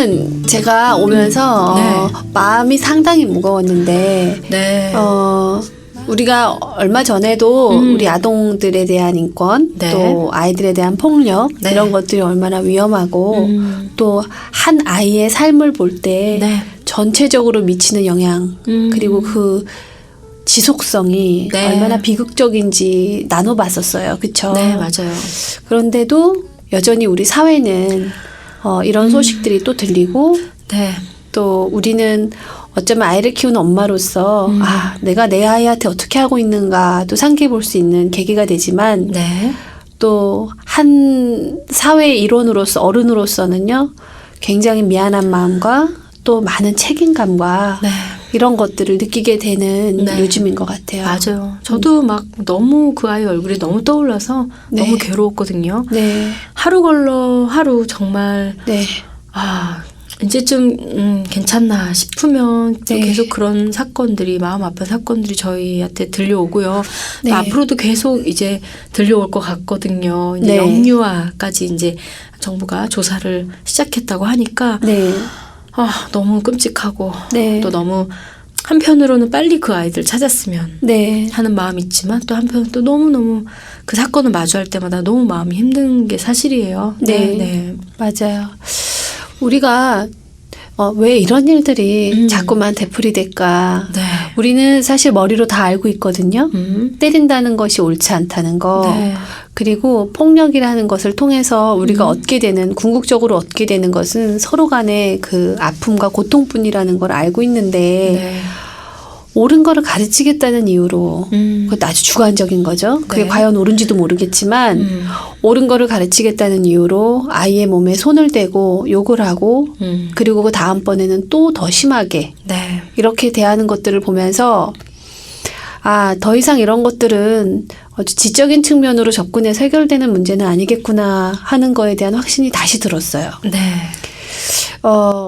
우선은 제가 오면서 마음이 상당히 무거웠는데 네. 우리가 얼마 전에도 우리 아동들에 대한 인권, 또 아이들에 대한 폭력 이런 것들이 얼마나 위험하고 또 한 아이의 삶을 볼 때 전체적으로 미치는 영향 그리고 그 지속성이 얼마나 비극적인지 나눠봤었어요. 그렇죠? 네, 맞아요. 그런데도 여전히 우리 사회는 이런 소식들이 또 들리고 또 우리는 어쩌면 아이를 키우는 엄마로서 내가 내 아이한테 어떻게 하고 있는가도 상기해 볼 수 있는 계기가 되지만 또 한 사회의 일원으로서 어른으로서는요 굉장히 미안한 마음과 또 많은 책임감과 이런 것들을 느끼게 되는 요즘인 것 같아요. 맞아요. 저도 막 너무 그 아이 얼굴이 너무 떠올라서 너무 괴로웠거든요. 하루 걸러 하루 정말 이제 좀 괜찮나 싶으면 또 계속 그런 사건들이 마음 아픈 사건들이 저희한테 들려오고요. 앞으로도 계속 이제 들려올 것 같거든요. 이제 영유아까지 이제 정부가 조사를 시작했다고 하니까 너무 끔찍하고 또 너무 한편으로는 빨리 그 아이들 찾았으면 하는 마음이 있지만 또 한편으로는 또 너무너무 그 사건을 마주할 때마다 너무 마음이 힘든 게 사실이에요. 맞아요. 우리가 왜 이런 일들이 자꾸만 되풀이될까? 우리는 사실 머리로 다 알고 있거든요. 때린다는 것이 옳지 않다는 거. 그리고 폭력이라는 것을 통해서 우리가 얻게 되는 궁극적으로 얻게 되는 것은 서로 간의 그 아픔과 고통뿐이라는 걸 알고 있는데 옳은 거를 가르치겠다는 이유로 그것도 아주 주관적인 거죠. 그게 과연 옳은지도 모르겠지만 옳은 거를 가르치겠다는 이유로 아이의 몸에 손을 대고 욕을 하고 그리고 그 다음번에는 또 더 심하게 이렇게 대하는 것들을 보면서 더 이상 이런 것들은 아주 지적인 측면으로 접근해서 해결되는 문제는 아니겠구나 하는 거에 대한 확신이 다시 들었어요.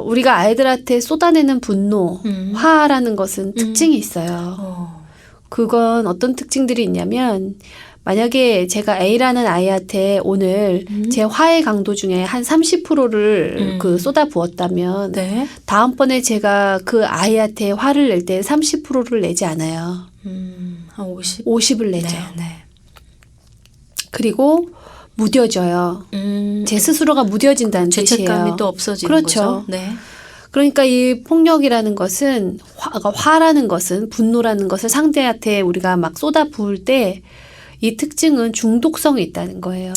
우리가 아이들한테 쏟아내는 분노, 화라는 것은 특징이 있어요. 그건 어떤 특징들이 있냐면 만약에 제가 A라는 아이한테 오늘 제 화의 강도 중에 한 30%를 쏟아 부었다면 다음번에 제가 그 아이한테 화를 낼 때 30%를 내지 않아요. 한 50? 50을 내죠. 그리고 무뎌져요. 제 스스로가 무뎌진다는 뜻이에요. 죄책감이 또 없어지는 거죠. 그러니까 이 폭력이라는 것은 화라는 것은 분노라는 것을 상대한테 우리가 막 쏟아 부을 때 이 특징은 중독성이 있다는 거예요.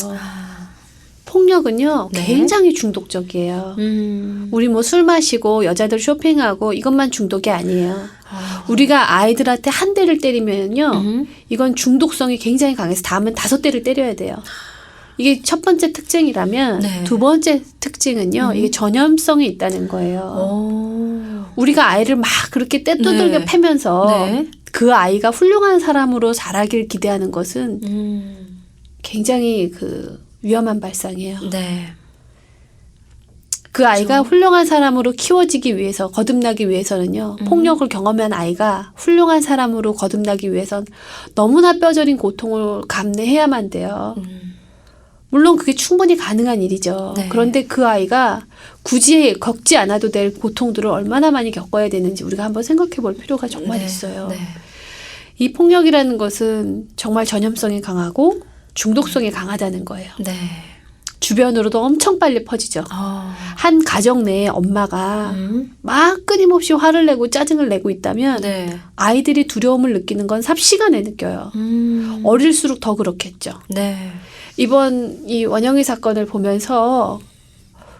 폭력은요 굉장히 중독적이에요. 우리 뭐 술 마시고 여자들 쇼핑하고 이것만 중독이 아니에요. 우리가 아이들한테 한 대를 때리면요 이건 중독성이 굉장히 강해서 다음은 5대를 때려야 돼요. 이게 첫 번째 특징이라면 두 번째 특징은요 이게 전염성이 있다는 거예요. 우리가 아이를 막 그렇게 떼두들겨 패면서 그 아이가 훌륭한 사람으로 자라길 기대하는 것은 굉장히 그 위험한 발상이에요. 그 아이가 훌륭한 사람으로 키워지기 위해서 거듭나기 위해서는요. 폭력을 경험한 아이가 훌륭한 사람으로 거듭나기 위해선 너무나 뼈저린 고통을 감내해야만 돼요. 물론 그게 충분히 가능한 일이죠. 그런데 그 아이가 굳이 겪지 않아도 될 고통들을 얼마나 많이 겪어야 되는지 우리가 한번 생각해 볼 필요가 정말 있어요. 이 폭력이라는 것은 정말 전염성이 강하고 중독성이 강하다는 거예요. 주변으로도 엄청 빨리 퍼지죠. 한 가정 내에 엄마가 막 끊임없이 화를 내고 짜증을 내고 있다면 아이들이 두려움을 느끼는 건 삽시간에 느껴요. 어릴수록 더 그렇겠죠. 이번 이 원영이 사건을 보면서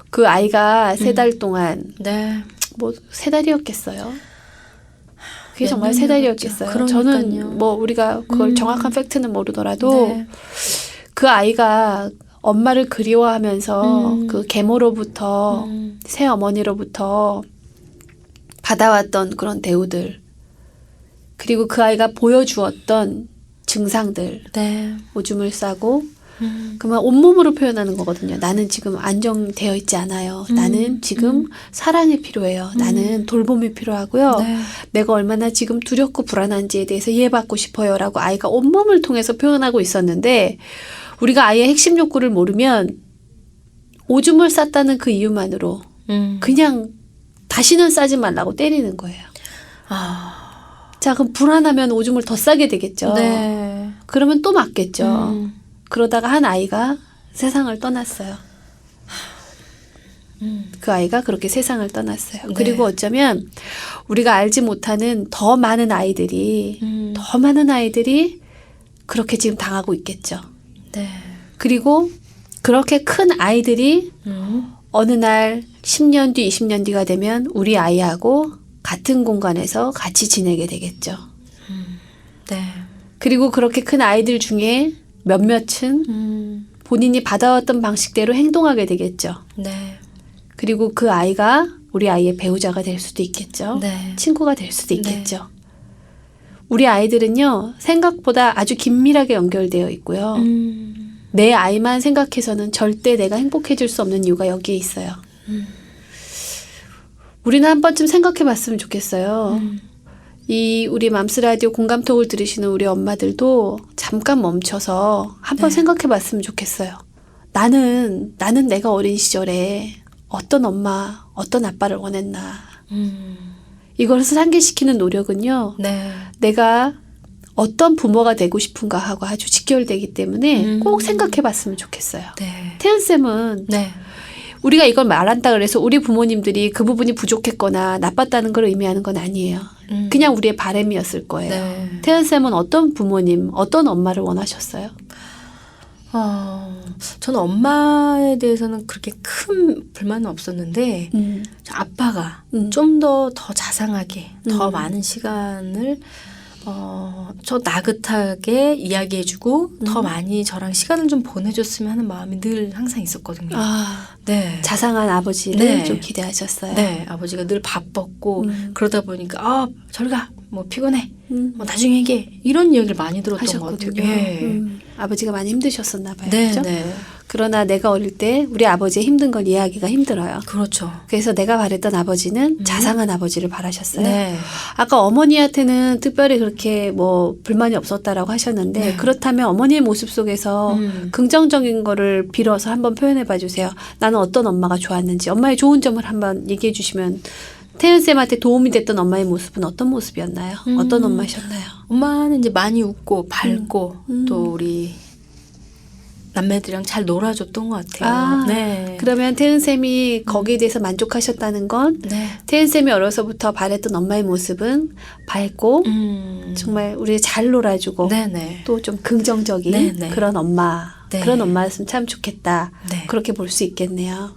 그 아이가 3달 동안 뭐 3달이었겠어요. 그게 정말 3달이었겠어요. 저는 뭐 우리가 그걸 정확한 팩트는 모르더라도 그 아이가 엄마를 그리워하면서 그 계모로부터 새어머니로부터 받아왔던 그런 대우들 그리고 그 아이가 보여주었던 증상들 오줌을 싸고 그러면 온몸으로 표현하는 거거든요. 나는 지금 안정되어 있지 않아요. 나는 지금 사랑이 필요해요. 나는 돌봄이 필요하고요. 내가 얼마나 지금 두렵고 불안한지에 대해서 이해받고 싶어요. 라고 아이가 온몸을 통해서 표현하고 있었는데 우리가 아이의 핵심 욕구를 모르면 오줌을 쌌다는 그 이유만으로 그냥 다시는 싸지 말라고 때리는 거예요. 자, 그럼 불안하면 오줌을 더 싸게 되겠죠. 네. 그러면 또 맞겠죠. 그러다가 한 아이가 세상을 떠났어요. 그 아이가 그렇게 세상을 떠났어요. 네. 그리고 어쩌면 우리가 알지 못하는 더 많은 아이들이 그렇게 지금 당하고 있겠죠. 네. 그리고 그렇게 큰 아이들이 어느 날 10년 뒤, 20년 뒤가 되면 우리 아이하고 같은 공간에서 같이 지내게 되겠죠. 네. 그리고 그렇게 큰 아이들 중에 몇몇은 본인이 받아왔던 방식대로 행동하게 되겠죠. 네. 그리고 그 아이가 우리 아이의 배우자가 될 수도 있겠죠. 네. 친구가 될 수도 있겠죠. 우리 아이들은요, 생각보다 아주 긴밀하게 연결되어 있고요. 내 아이만 생각해서는 절대 내가 행복해질 수 없는 이유가 여기에 있어요. 우리는 한 번쯤 생각해 봤으면 좋겠어요. 이 우리 맘스라디오 공감톡을 들으시는 우리 엄마들도 잠깐 멈춰서 한번 생각해 봤으면 좋겠어요. 나는 내가 어린 시절에 어떤 엄마, 어떤 아빠를 원했나. 이걸 상기시키는 노력은요. 네. 내가 어떤 부모가 되고 싶은가 하고 아주 직결되기 때문에 꼭 생각해 봤으면 좋겠어요. 네. 태연쌤은 네. 우리가 이걸 말한다 그래서 우리 부모님들이 그 부분이 부족했거나 나빴다는 걸 의미하는 건 아니에요. 그냥 우리의 바람이었을 거예요. 네. 태연쌤은 어떤 부모님, 어떤 엄마를 원하셨어요? 저는 엄마에 대해서는 그렇게 큰 불만은 없었는데 저 아빠가 좀 더 자상하게 더 많은 시간을 저 나긋하게 이야기해주고 더 많이 저랑 시간을 좀 보내줬으면 하는 마음이 늘 항상 있었거든요. 네. 자상한 아버지를 좀 기대하셨어요. 네. 아버지가 늘 바빴고 그러다 보니까 저리 가. 뭐 피곤해. 뭐 나중에 얘기해. 이런 이야기를 많이 들었던 것 같아요. 네. 아버지가 많이 힘드셨었나 봐요. 네, 그렇죠? 네. 그러나 내가 어릴 때 우리 아버지의 힘든 걸 이해하기가 힘들어요. 그렇죠. 그래서 내가 바랬던 아버지는 자상한 아버지를 바라셨어요. 네. 아까 어머니한테는 특별히 그렇게 뭐 불만이 없었다라고 하셨는데 네. 그렇다면 어머니의 모습 속에서 긍정적인 거를 빌어서 한번 표현해 봐 주세요. 나는 어떤 엄마가 좋았는지 엄마의 좋은 점을 한번 얘기해 주시면 태연쌤한테 도움이 됐던 엄마의 모습은 어떤 모습이었나요? 어떤 엄마셨나요? 엄마는 이제 많이 웃고 밝고 또 우리 남매들이랑 잘 놀아줬던 것 같아요. 네. 그러면 태은쌤이 거기에 대해서 만족하셨다는 건 태은쌤이 어려서부터 바랬던 엄마의 모습은 밝고 정말 우리 잘 놀아주고 또 좀 긍정적인 그런 엄마 그런 엄마였으면 참 좋겠다. 그렇게 볼 수 있겠네요.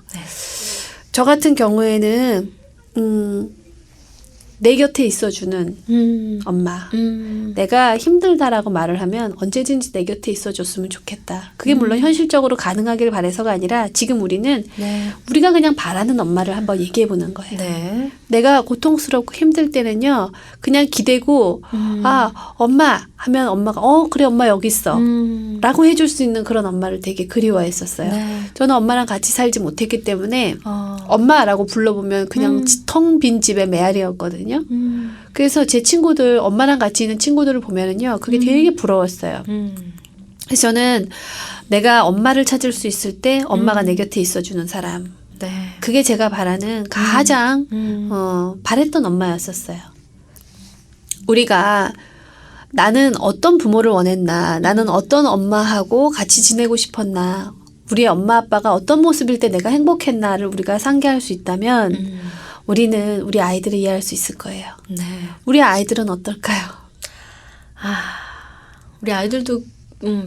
저 같은 경우에는 내 곁에 있어주는 엄마. 내가 힘들다라고 말을 하면 언제든지 내 곁에 있어줬으면 좋겠다. 그게 물론 현실적으로 가능하길 바래서가 아니라 지금 우리는 우리가 그냥 바라는 엄마를 한번 얘기해 보는 거예요. 내가 고통스럽고 힘들 때는요. 그냥 기대고 엄마 하면 엄마가 그래 엄마 여기 있어 라고 해줄 수 있는 그런 엄마를 되게 그리워했었어요. 저는 엄마랑 같이 살지 못했기 때문에 엄마라고 불러보면 그냥 텅 빈 집의 메아리였거든요. 그래서 제 친구들 엄마랑 같이 있는 친구들을 보면은요. 그게 되게 부러웠어요. 그래서 저는 내가 엄마를 찾을 수 있을 때 엄마가 내 곁에 있어주는 사람. 그게 제가 바라는 가장 바랬던 엄마였었어요. 우리가 나는 어떤 부모를 원했나, 나는 어떤 엄마하고 같이 지내고 싶었나, 우리 엄마 아빠가 어떤 모습일 때 내가 행복했나를 우리가 상기할 수 있다면 우리는 우리 아이들을 이해할 수 있을 거예요. 우리 아이들은 어떨까요? 우리 아이들도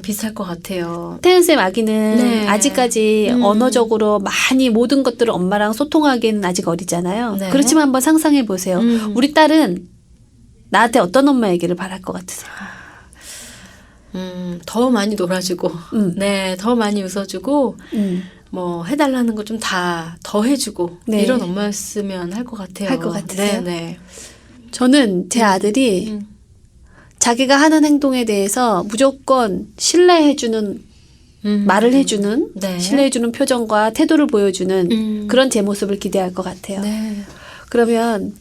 비슷할 것 같아요. 태연쌤 아기는 아직까지 언어적으로 많이 모든 것들을 엄마랑 소통하기는 아직 어리잖아요. 그렇지만 한번 상상해 보세요. 우리 딸은 나한테 어떤 엄마 얘기를 바랄 것 같으세요? 더 많이 놀아주고, 더 많이 웃어주고, 뭐 해달라는 거 좀 더 해주고 이런 엄마였으면 할 것 같아요. 할 것 같으세요? 저는 제 아들이 자기가 하는 행동에 대해서 무조건 신뢰해주는 말을 해주는 신뢰해주는 표정과 태도를 보여주는 그런 제 모습을 기대할 것 같아요. 그러면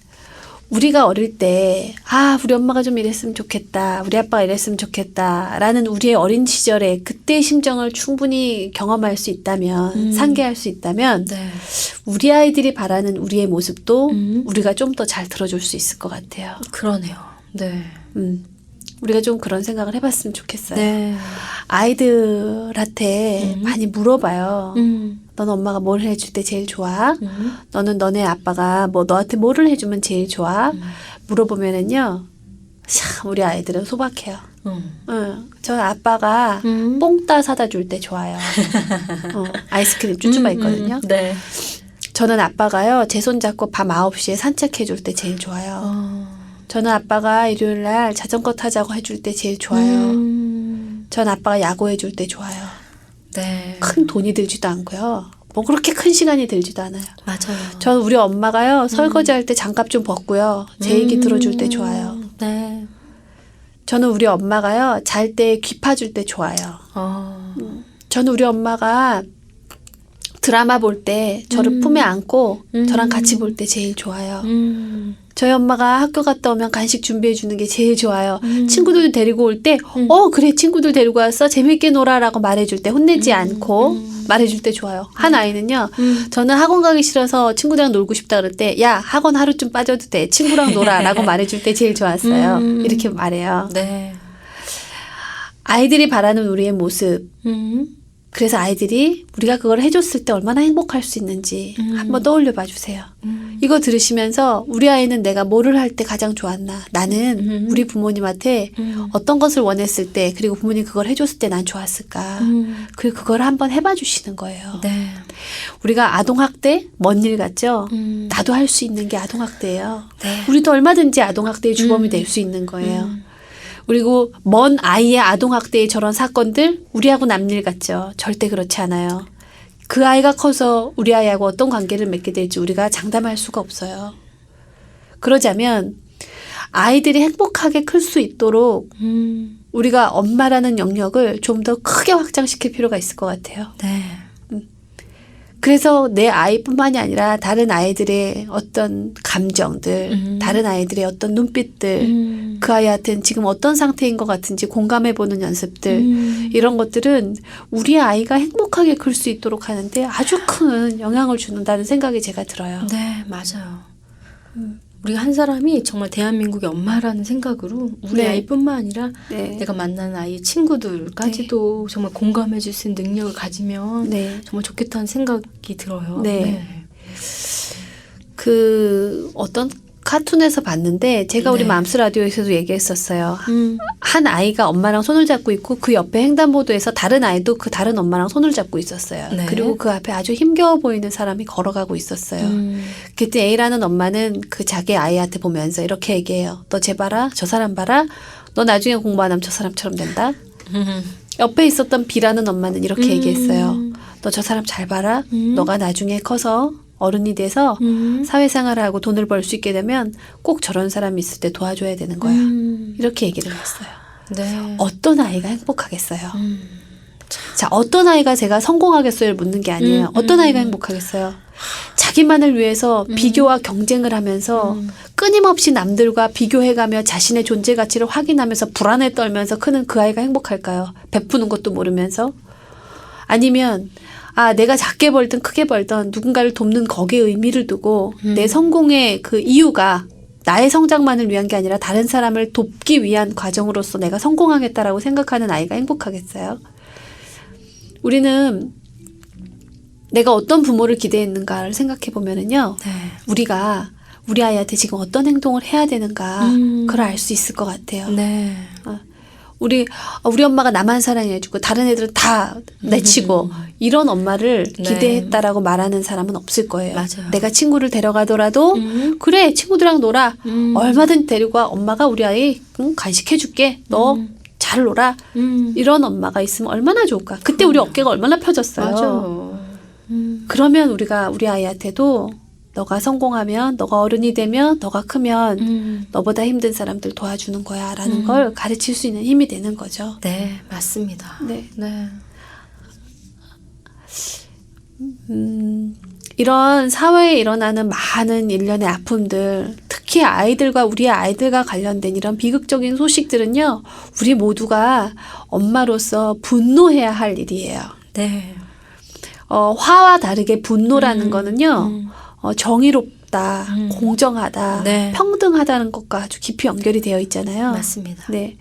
우리가 어릴 때, 우리 엄마가 좀 이랬으면 좋겠다. 우리 아빠가 이랬으면 좋겠다. 라는 우리의 어린 시절에 그때의 심정을 충분히 경험할 수 있다면, 상기할 수 있다면, 네. 우리 아이들이 바라는 우리의 모습도 우리가 좀 더 잘 들어줄 수 있을 것 같아요. 그러네요. 네. 우리가 좀 그런 생각을 해봤으면 좋겠어요. 네. 아이들한테 많이 물어봐요. 너는 엄마가 뭘 해줄 때 제일 좋아? 너는 너네 아빠가 뭐 너한테 뭐를 해주면 제일 좋아? 물어보면은요, 참 우리 아이들은 소박해요. 저 아빠가 뽕따 사다 줄 때 좋아요. 아이스크림 쭈쭈바 있거든요. 네. 저는 아빠가요, 제 손 잡고 밤 9시에 산책해 줄 때 제일 좋아요. 저는 아빠가 일요일 날 자전거 타자고 해줄 때 제일 좋아요. 전 아빠가 야구해 줄 때 좋아요. 네. 큰 돈이 들지도 않고요. 뭐 그렇게 큰 시간이 들지도 않아요. 맞아요. 전 우리 엄마가요, 설거지할 때 장갑 좀 벗고요, 제 얘기 들어줄 때 좋아요. 네. 저는 우리 엄마가요, 잘 때 귀 파줄 때 좋아요. 저는 우리 엄마가 드라마 볼 때 저를 품에 안고 저랑 같이 볼 때 제일 좋아요. 저희 엄마가 학교 갔다 오면 간식 준비해 주는 게 제일 좋아요. 친구들 데리고 올 때, 그래, 친구들 데리고 왔어. 재밌게 놀아라고 말해줄 때, 혼내지 않고 말해줄 때 좋아요. 한 아이는요, 저는 학원 가기 싫어서 친구들이랑 놀고 싶다 그럴 때, 야, 학원 하루쯤 빠져도 돼. 친구랑 놀아라고 말해줄 때 제일 좋았어요. 이렇게 말해요. 네. 아이들이 바라는 우리의 모습. 그래서 아이들이 우리가 그걸 해줬을 때 얼마나 행복할 수 있는지 한번 떠올려 봐 주세요. 이거 들으시면서 우리 아이는 내가 뭐를 할 때 가장 좋았나. 나는 우리 부모님한테 어떤 것을 원했을 때, 그리고 부모님 그걸 해줬을 때 난 좋았을까. 그리고 그걸 한번 해봐 주시는 거예요. 네. 우리가 아동학대 먼 일 같죠? 나도 할 수 있는 게 아동학대예요. 네. 우리도 얼마든지 아동학대의 주범이 될 수 있는 거예요. 그리고 먼 아이의 아동학대의 저런 사건들 우리하고 남일 같죠. 절대 그렇지 않아요. 그 아이가 커서 우리 아이하고 어떤 관계를 맺게 될지 우리가 장담할 수가 없어요. 그러자면 아이들이 행복하게 클 수 있도록 우리가 엄마라는 영역을 좀 더 크게 확장시킬 필요가 있을 것 같아요. 네. 그래서 내 아이뿐만이 아니라 다른 아이들의 어떤 감정들, 다른 아이들의 어떤 눈빛들, 그 아이한테는 지금 어떤 상태인 것 같은지 공감해보는 연습들, 이런 것들은 우리 아이가 행복하게 클 수 있도록 하는데 아주 큰 영향을 준다는 생각이 제가 들어요. 네, 맞아요. 우리 한 사람이 정말 대한민국의 엄마라는 생각으로 우리 네. 아이뿐만 아니라 네. 내가 만나는 아이의 친구들까지도 정말 공감해 줄 수 있는 능력을 가지면 네. 정말 좋겠다는 생각이 들어요. 네. 그 어떤 카툰에서 봤는데 제가 우리 네. 맘스 라디오에서도 얘기했었어요. 한 아이가 엄마랑 손을 잡고 있고 그 옆에 횡단보도에서 다른 아이도 그 다른 엄마랑 손을 잡고 있었어요. 네. 그리고 그 앞에 아주 힘겨워 보이는 사람이 걸어가고 있었어요. 그때 A라는 엄마는 그 자기 아이한테 보면서 이렇게 얘기해요. 너 쟤 봐라. 저 사람 봐라. 너 나중에 공부 안 하면 저 사람처럼 된다. 옆에 있었던 B라는 엄마는 이렇게 얘기했어요. 너 저 사람 잘 봐라. 너가 나중에 커서 어른이 돼서 사회생활을 하고 돈을 벌 수 있게 되면 꼭 저런 사람이 있을 때 도와줘야 되는 거야. 이렇게 얘기를 했어요. 네. 어떤 아이가 행복하겠어요? 자, 어떤 아이가 제가 성공하겠어요를 묻는 게 아니에요. 어떤 아이가 행복하겠어요? 자기만을 위해서 비교와 경쟁을 하면서 끊임없이 남들과 비교해가며 자신의 존재 가치를 확인하면서 불안에 떨면서 크는 그 아이가 행복할까요? 베푸는 것도 모르면서? 아니면 내가 작게 벌든 크게 벌든 누군가를 돕는 거기에 의미를 두고 내 성공의 그 이유가 나의 성장만을 위한 게 아니라 다른 사람을 돕기 위한 과정으로서 내가 성공하겠다라고 생각하는 아이가 행복하겠어요? 우리는 내가 어떤 부모를 기대했는가를 생각해 보면은요. 네. 우리가 우리 아이한테 지금 어떤 행동을 해야 되는가 그걸 알 수 있을 것 같아요. 네. 우리 엄마가 나만 사랑해주고 다른 애들은 다 내치고 이런 엄마를 기대했다라고 말하는 사람은 없을 거예요. 맞아요. 내가 친구를 데려가더라도 그래 친구들이랑 놀아. 얼마든 데리고 와. 엄마가 우리 아이 간식해줄게. 너 잘 놀아. 이런 엄마가 있으면 얼마나 좋을까. 그때 우리 어깨가 얼마나 펴졌어요. 맞아. 그러면 우리가 우리 아이한테도 너가 성공하면, 너가 어른이 되면, 너가 크면 너보다 힘든 사람들 도와주는 거야 라는 걸 가르칠 수 있는 힘이 되는 거죠. 네, 맞습니다. 네. 네. 이런 사회에 일어나는 많은 일련의 아픔들, 특히 특히 우리의 아이들과 관련된 이런 비극적인 소식들은요, 우리 모두가 엄마로서 분노해야 할 일이에요. 네. 화와 다르게 분노라는 거는요, 정의롭다, 공정하다, 네. 평등하다는 것과 아주 깊이 연결이 되어 있잖아요. 맞습니다. 네.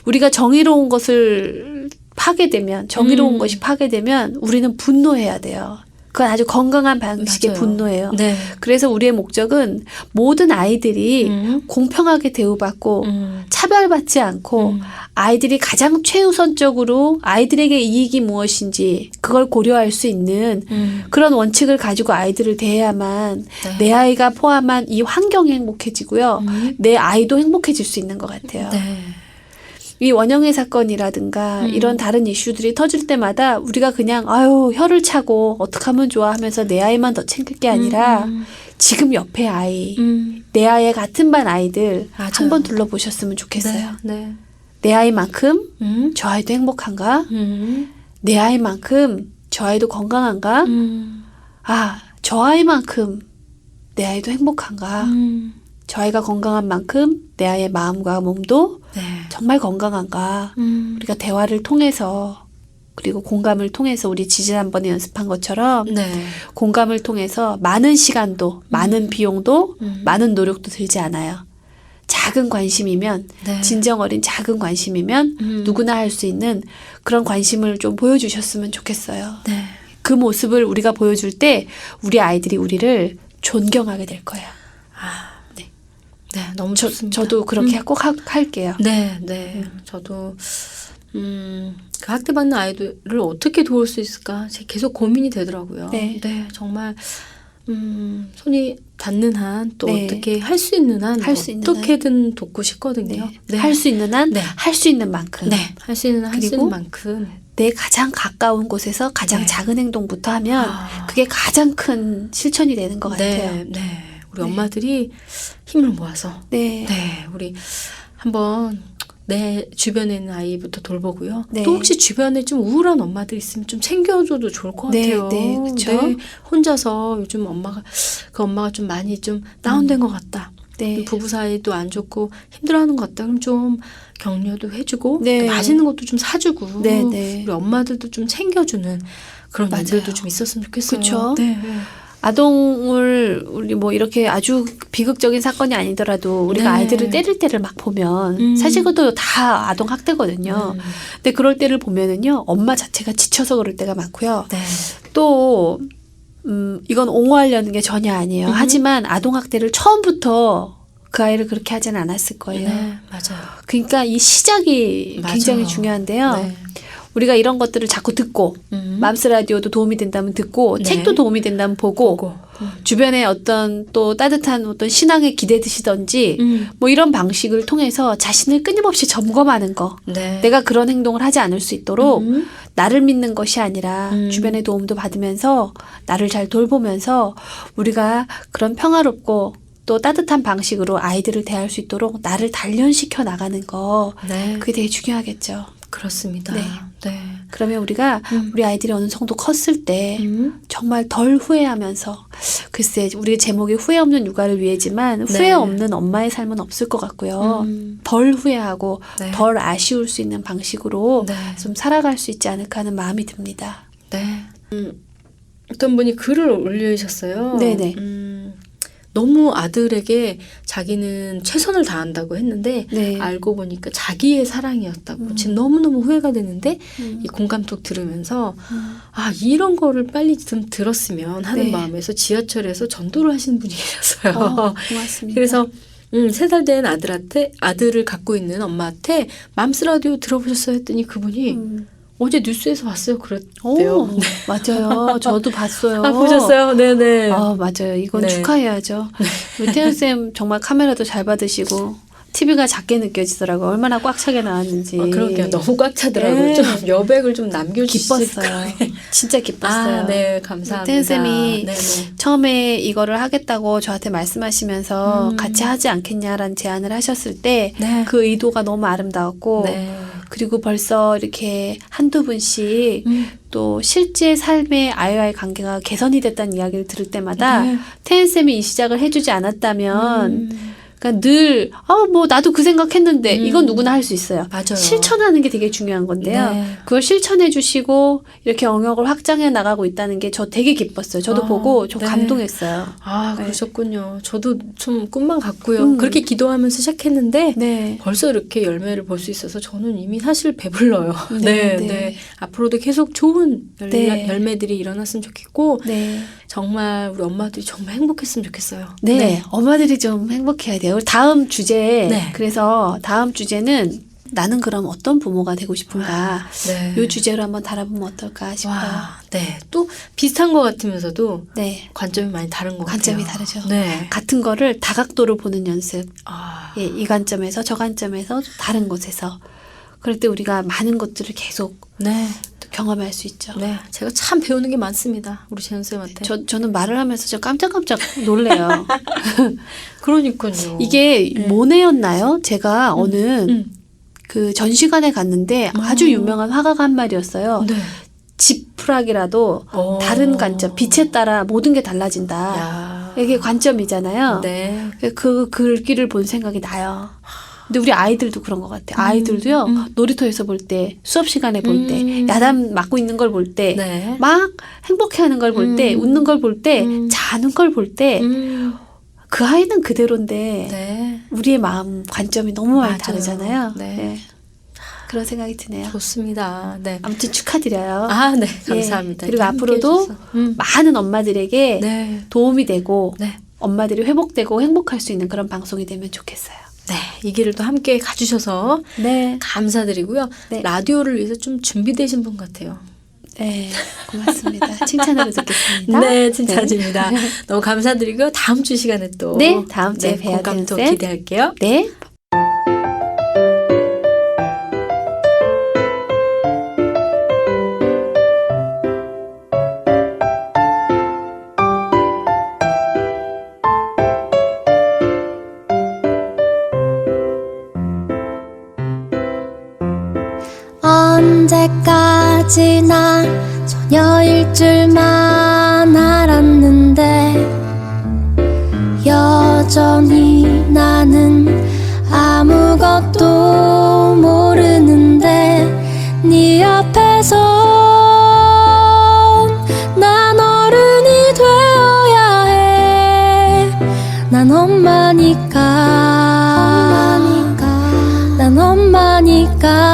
우리가 정의로운 것을 파괴되면, 정의로운 것이 파괴되면 우리는 분노해야 돼요. 그건 아주 건강한 방식의 맞아요. 분노예요. 네. 그래서 우리의 목적은 모든 아이들이 공평하게 대우받고 차별받지 않고 아이들이 가장 최우선적으로 아이들에게 이익이 무엇인지 그걸 고려할 수 있는 그런 원칙을 가지고 아이들을 대해야만 네. 내 아이가 포함한 이 환경이 행복해지고요. 내 아이도 행복해질 수 있는 것 같아요. 네. 이 원영애 사건이라든가 이런 다른 이슈들이 터질 때마다 우리가 그냥 아유 혀를 차고 어떡하면 좋아 하면서 내 아이만 더 챙길 게 아니라 지금 옆에 아이, 내 아이의 같은 반 아이들 맞아요. 한번 둘러보셨으면 좋겠어요. 네. 내 아이만큼 저 아이도 행복한가? 내 아이만큼 저 아이도 건강한가? 아, 저 아이만큼 내 아이도 행복한가? 저 아이가 건강한 만큼 내 아이의 마음과 몸도 네. 정말 건강한가? 우리가 대화를 통해서 그리고 공감을 통해서 우리 지지난번에 연습한 것처럼 네. 공감을 통해서 많은 시간도 많은 비용도 많은 노력도 들지 않아요. 작은 관심이면 네. 진정 어린 작은 관심이면 누구나 할 수 있는 그런 관심을 좀 보여주셨으면 좋겠어요. 네. 그 모습을 우리가 보여줄 때 우리 아이들이 우리를 존경하게 될 거예요. 네, 너무 좋습니다. 저도 그렇게 꼭 할게요. 네, 네. 저도 그 학대받는 아이들을 어떻게 도울 수 있을까 계속 고민이 되더라고요. 네. 네, 정말 손이 닿는 한 또 네. 어떻게 할 수 있는 한 할 수 있는 어떻게든 돕고 싶거든요. 네. 할 수 있는 한, 네. 할 수 있는 만큼. 네, 할 수 있는 한 할 수 그리고 있는 만큼. 내 가장 가까운 곳에서 가장 네. 작은 행동부터 하면 아. 그게 가장 큰 실천이 되는 것 같아요. 네, 네. 우리 엄마들이 힘을 모아서 네. 네, 우리 한번 내 주변에 있는 아이부터 돌보고요. 네. 또 혹시 주변에 좀 우울한 엄마들 있으면 좀 챙겨줘도 좋을 것 네, 같아요. 네, 그쵸. 혼자서 요즘 그 엄마가 좀 많이 좀 다운된 것 같다. 네. 부부 사이도 안 좋고 힘들어하는 것 같다. 그럼 좀 격려도 해주고 네. 또 맛있는 것도 좀 사주고 네, 네. 우리 엄마들도 좀 챙겨주는 그런 맞아요. 일들도 좀 있었으면 좋겠어요. 그쵸. 네. 아동을 우리 뭐 이렇게 아주 비극적인 사건이 아니더라도 우리가 네. 아이들을 때릴 때를 막 보면 사실 그것도 다 아동 학대거든요. 근데 그럴 때를 보면은요 엄마 자체가 지쳐서 그럴 때가 많고요. 네. 또 이건 옹호하려는 게 전혀 아니에요. 하지만 아동 학대를 처음부터 그 아이를 그렇게 하지는 않았을 거예요. 네, 맞아요. 그러니까 이 시작이 맞아. 굉장히 중요한데요. 네. 우리가 이런 것들을 자꾸 듣고 맘스 라디오도 도움이 된다면 듣고 네. 책도 도움이 된다면 보고 주변에 어떤 또 따뜻한 어떤 신앙에 기대드시던지 뭐 이런 방식을 통해서 자신을 끊임없이 점검하는 거. 네. 내가 그런 행동을 하지 않을 수 있도록 나를 믿는 것이 아니라 주변의 도움도 받으면서 나를 잘 돌보면서 우리가 그런 평화롭고 또 따뜻한 방식으로 아이들을 대할 수 있도록 나를 단련시켜 나가는 거. 네. 그게 되게 중요하겠죠. 그렇습니다. 네. 네. 그러면 우리가 우리 아이들이 어느 정도 컸을 때 정말 덜 후회하면서 글쎄 우리 제목이 후회 없는 육아를 위해지만 네. 후회 없는 엄마의 삶은 없을 것 같고요. 덜 후회하고 네. 덜 아쉬울 수 있는 방식으로 네. 좀 살아갈 수 있지 않을까 하는 마음이 듭니다. 네. 어떤 분이 글을 올리셨어요. 네네. 너무 아들에게 자기는 최선을 다한다고 했는데 네. 알고 보니까 자기의 사랑이었다고 지금 너무너무 후회가 되는데 이 공감톡 들으면서 아 이런 거를 빨리 좀 들었으면 하는 네. 마음에서 지하철에서 전도를 하시는 분이 계셨어요. 고맙습니다. 그래서 3살 된 아들을 갖고 있는 엄마한테 맘스 라디오 들어보셨어요 했더니 그분이 어제 뉴스에서 봤어요 그랬대요. 오, 맞아요. 저도 봤어요. 아 보셨어요? 네네. 아, 맞아요. 이건 네. 축하해야죠. 우리 태연쌤 정말 카메라도 잘 받으시고 TV가 작게 느껴지더라고요. 얼마나 꽉 차게 나왔는지. 그러게요. 너무 꽉 차더라고요. 네. 좀 여백을 좀 남겨주시고. 기뻤어요. 진짜 기뻤어요. 아, 네. 감사합니다. 태연쌤이 네네. 처음에 이거를 하겠다고 저한테 말씀하시면서 같이 하지 않겠냐라는 제안을 하셨을 때 그 네. 의도가 너무 아름다웠고 네. 그리고 벌써 이렇게 한두 분씩 또 실제 삶의 아이와의 관계가 개선이 됐다는 이야기를 들을 때마다 네. 태연쌤이 이 시작을 해주지 않았다면 그러니까 늘 뭐 나도 그 생각했는데 이건 누구나 할 수 있어요. 맞아요. 실천하는 게 되게 중요한 건데요. 네. 그걸 실천해 주시고 이렇게 영역을 확장해 나가고 있다는 게 저 되게 기뻤어요. 저도 보고 좀 네. 감동했어요. 네. 그러셨군요. 저도 좀 꿈만 같고요. 그렇게 기도하면서 시작했는데 네. 벌써 이렇게 열매를 볼 수 있어서 저는 이미 사실 배불러요. 네. 네. 앞으로도 계속 좋은 네. 열매들이 일어났으면 좋겠고 네. 정말 우리 엄마들이 정말 행복했으면 좋겠어요. 네. 엄마들이 좀 행복해야 돼요. 다음 주제 네. 그래서 다음 주제는 나는 그럼 어떤 부모가 되고 싶은가 네. 이 주제로 한번 다뤄보면 어떨까 싶어요. 네. 또 비슷한 것 같으면서도 네. 관점이 많이 다른 것 관점이 같아요. 다르죠. 네. 같은 거를 다각도로 보는 연습. 아. 예, 이 관점에서 저 관점에서 다른 곳에서 그럴 때 우리가 많은 것들을 계속 네. 경험할 수 있죠. 네. 제가 참 배우는 게 많습니다. 우리 재현 쌤한테. 저는 말을 하면서 저 깜짝깜짝 놀래요. 그러니까요. 이게 모네였나요? 제가 어느 그 전시관에 갔는데 아주 유명한 화가가 한 말이었어요. 네. 지푸라기라도 다른 관점, 빛에 따라 모든 게 달라진다. 야. 이게 관점이잖아요. 네. 그 글귀를 본 생각이 나요. 근데 우리 아이들도 그런 것 같아요. 아이들도요. 놀이터에서 볼 때, 수업 시간에 볼 때, 야단 맞고 있는 걸 볼 때, 네. 막 행복해하는 걸 볼 때, 웃는 걸 볼 때, 자는 걸 볼 때, 그 아이는 그대로인데 네. 우리의 마음 관점이 너무 많이 맞아요. 다르잖아요. 네. 네. 그런 생각이 드네요. 좋습니다. 네. 아무튼 축하드려요. 네. 감사합니다. 예. 그리고 앞으로도 많은 엄마들에게 네. 도움이 되고 네. 엄마들이 회복되고 행복할 수 있는 그런 방송이 되면 좋겠어요. 네. 이 길을 또 함께 가주셔서 네. 감사드리고요. 네. 라디오를 위해서 좀 준비되신 분 같아요. 네. 고맙습니다. 칭찬으로 듣겠습니다. 네. 칭찬입니다. 너무 감사드리고요. 다음 주 시간에 또 네. 다음 주에 뵈야 공감도 되는 쌤. 기대할게요. 네. 언제까지나 처녀일 줄만 알았는데 여전히 나는 아무것도 모르는데 네 앞에선 난 어른이 되어야 해. 난 엄마니까 난 엄마니까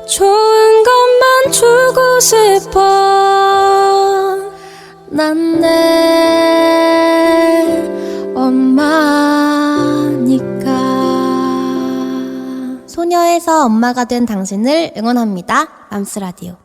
좋은 것만 주고 싶어. 난 내 엄마니까. 소녀에서 엄마가 된 당신을 응원합니다. 람스라디오.